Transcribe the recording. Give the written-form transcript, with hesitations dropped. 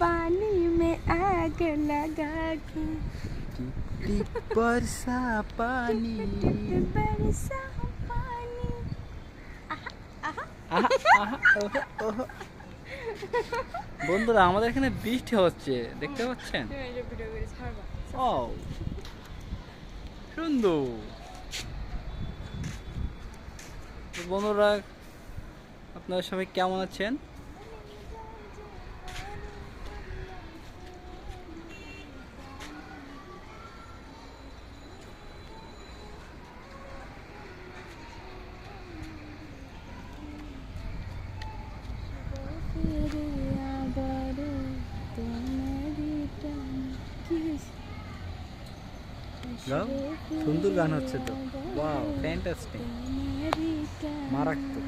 पानी में आग लगा के टिप बरसा पानी बरसा पानी। আহা, আহা, ওহো, ওহো। বন্ধুরা আমাদের এখানে বৃষ্টি হচ্ছে দেখতে পাচ্ছেন ও সুন্দর। তো বন্ধুরা আপনারা সবাই কেমন আছেন? সুন্দর গান হচ্ছে তো, ওয়াও ফ্যান্টাস্টিক, মারাত্মক।